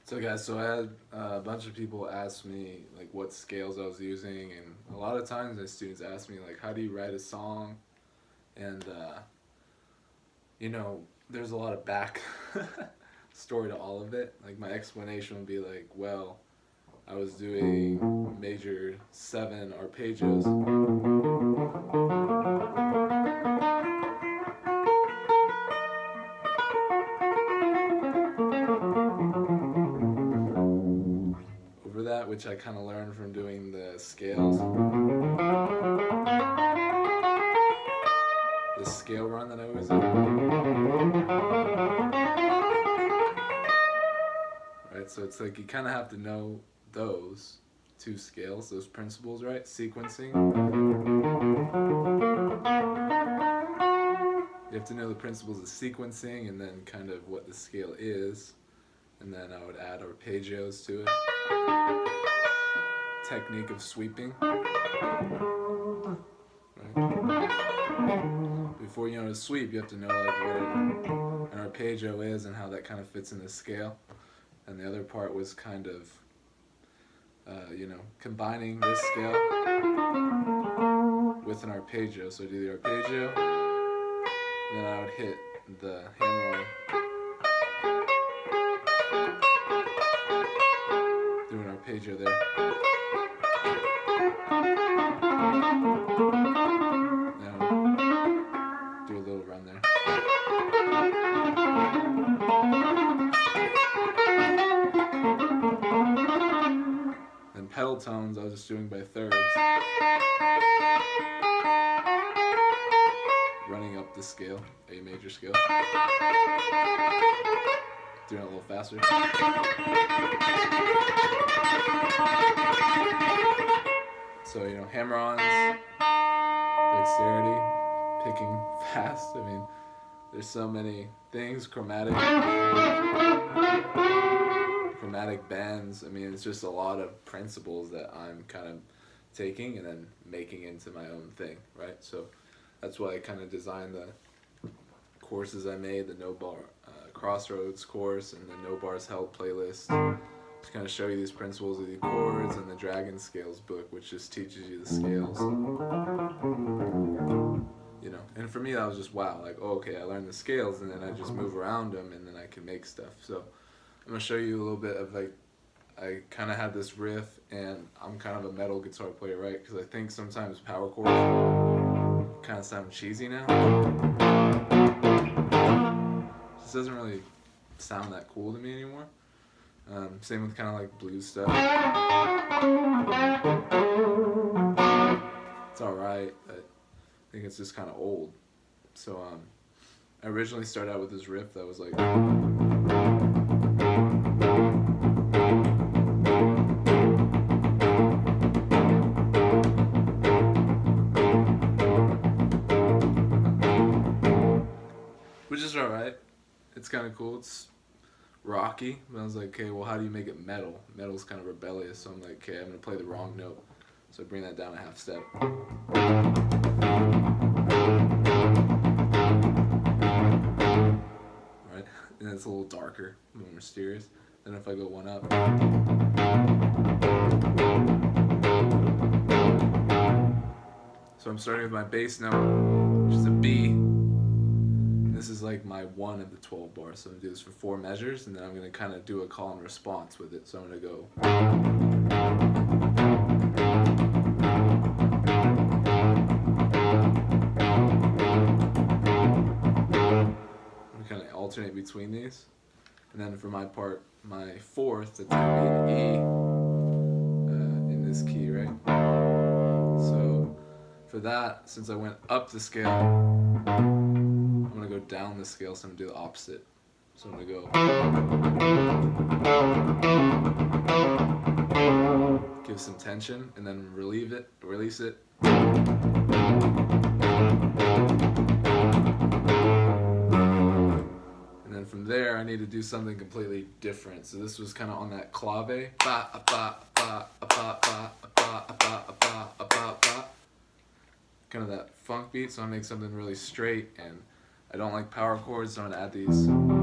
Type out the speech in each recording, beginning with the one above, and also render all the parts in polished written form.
So guys, so I had a bunch of people ask me like what scales I was using, and a lot of times my students ask me like, how do you write a song? And you know, there's a lot of back story to all of it. Like my explanation would be like, well, I was doing major 7 arpeggios. Over that, which I kind of learned from doing the scales. This scale run that I always do. Right, so it's like you kind of have to know those two scales, those principles, right? Sequencing. You have to know the principles of sequencing and then kind of what the scale is. And then I would add arpeggios to it. Technique of sweeping. Right? Before you know to sweep, you have to know like what an arpeggio is and how that kind of fits in the scale. And the other part was kind of, combining this scale with an arpeggio. So I do the arpeggio, and then I would hit the hammer on, do an arpeggio there. Now do a little run there. Then Pedaltones, I was just doing by thirds, running up the scale, A major scale, doing it a little faster. So, hammer-ons, dexterity, picking fast. I mean, there's so many things, chromatic bends. I mean, it's just a lot of principles that I'm kind of taking and then making into my own thing, right? So that's why I kind of designed the courses I made, the No Bar Crossroads course and the No Bars Held playlist, to kind of show you these principles of the chords, and the Dragon Scales book, which just teaches you the scales. And for me that was just wow, like, oh, okay, I learned the scales and then I just move around them and then I can make stuff. So I'm gonna show you a little bit of like, I kind of have this riff, and I'm kind of a metal guitar player, right? Because I think sometimes power chords kind of sound cheesy now. It just doesn't really sound that cool to me anymore. Same with kind of like blues stuff. It's alright, but I think it's just kind of old. So I originally started out with this riff that was like, which is alright. It's kind of cool. It's rocky, but I was like, okay, well, how do you make it metal? Metal's kind of rebellious, so I'm like, okay, I'm gonna play the wrong note. So I bring that down a half step. Right? And it's a little darker, more mysterious. Then if I go one up. So I'm starting with my bass note, which is a B. This is like my 1 of the 12 bars, so I'm going to do this for 4 measures, and then I'm going to kind of do a call and response with it. So I'm going to go. I'm kind of alternate between these. And then for my part, my 4th, that's going to be an E in this key, right? So for that, since I went up the scale, I'm going to go down the scale, so I'm going to do the opposite. So I'm going to go, give some tension, and then release it. And then from there, I need to do something completely different. So this was kind of on that Clave. Kind of that funk beat, so I make something really straight, and I don't like power chords, so I'm going to add these 9.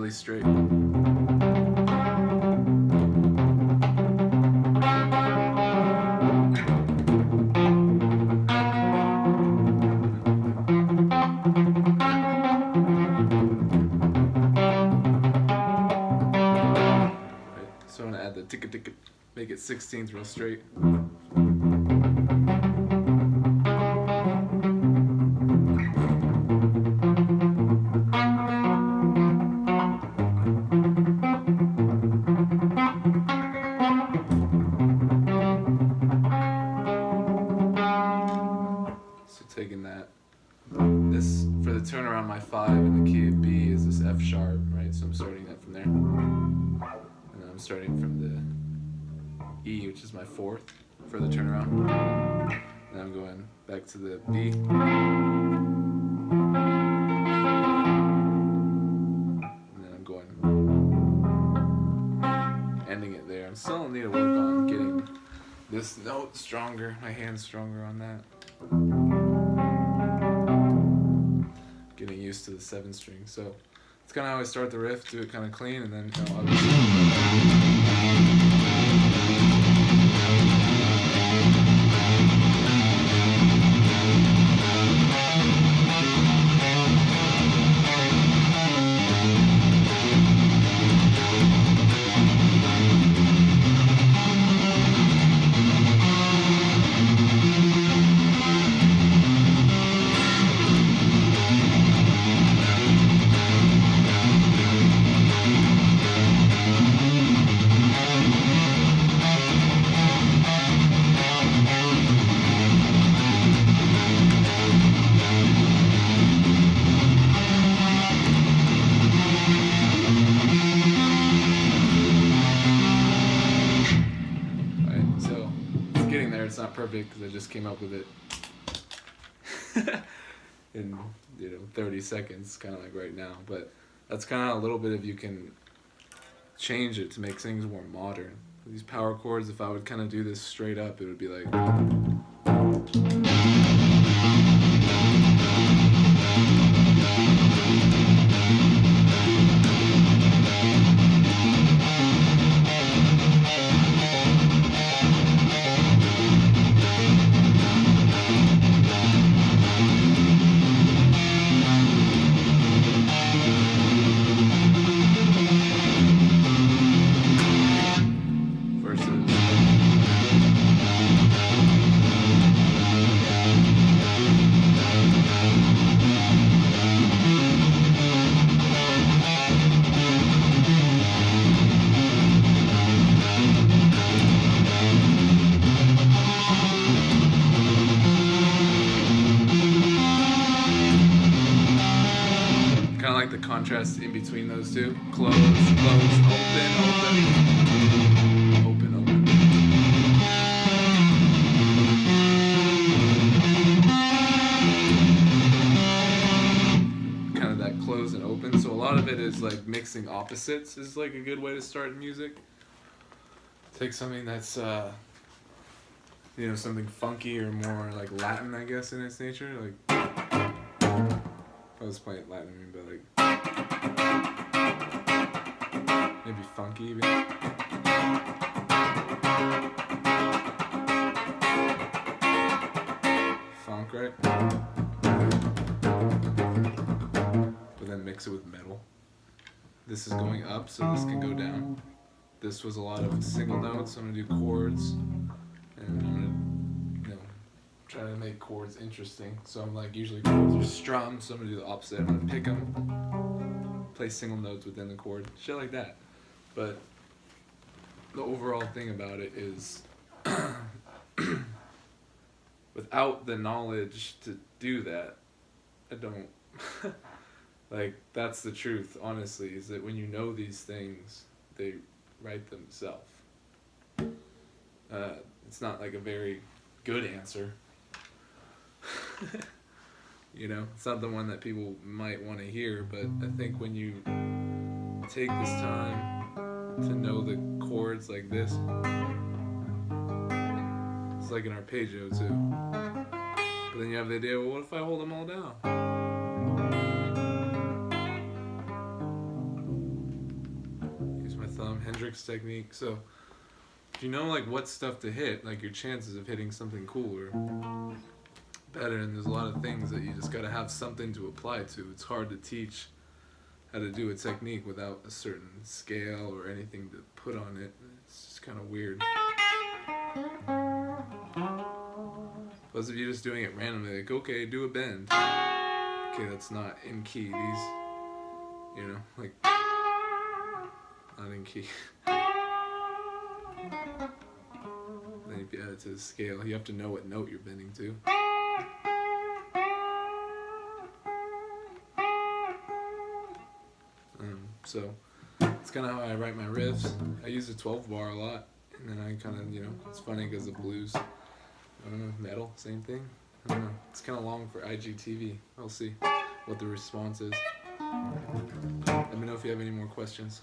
really straight. So I'm gonna add the ticka ticka, make it 16th real straight. So taking that, this for the turnaround, my 5 in the key of B is this F sharp, right? So I'm starting that from there. And then I'm starting from the E, which is my 4th for the turnaround. And I'm going back to the B. And then I'm going, ending it there. I'm still need to work on getting this note stronger, my hand stronger on that. Getting used to the 7 string. So it's kind of how I start the riff, do it kind of clean, and then obviously. It's not perfect because I just came up with it in 30 seconds, kind of like right now. But that's kind of a little bit of, you can change it to make things more modern. These power chords, if I would kind of do this straight up, it would be like. Like the contrast in between those two. Close, close, open, open. Open, open. Kind of that close and open. So a lot of it is like mixing opposites is like a good way to start music. Take something that's something funky or more like Latin, I guess, in its nature. Like I was playing Latin, but like maybe funky even. Funk, right? But then mix it with metal. This is going up, so this can go down. This was a lot of single notes, so I'm gonna do chords, and I'm gonna try to make chords interesting. So I'm like, usually chords are strummed, so I'm gonna do the opposite. I'm gonna pick them, play single notes within the chord, shit like that. But the overall thing about it is, without the knowledge to do that, I don't, like, that's the truth, honestly, is that when you know these things, they write themselves. It's not like a very good answer. It's not the one that people might want to hear, but I think when you take this time to know the chords like this, it's like an arpeggio too. But then you have the idea, well, what if I hold them all down? Hendrix technique. So if you know like what stuff to hit, like your chances of hitting something cool are better. And there's a lot of things that you just got to have something to apply to. It's hard to teach how to do a technique without a certain scale or anything to put on it. It's just kind of weird. Plus if you're just doing it randomly, like, okay, do a bend. Okay, that's not in key. These, you know, like, not in key. Then if you add it to the scale, you have to know what note you're bending to. So it's kind of how I write my riffs. I use a 12 bar a lot, and then I kind of, you know, it's funny because the blues, I don't know, metal, same thing. I don't know. It's kind of long for IGTV. We'll see what the response is. Let me know if you have any more questions.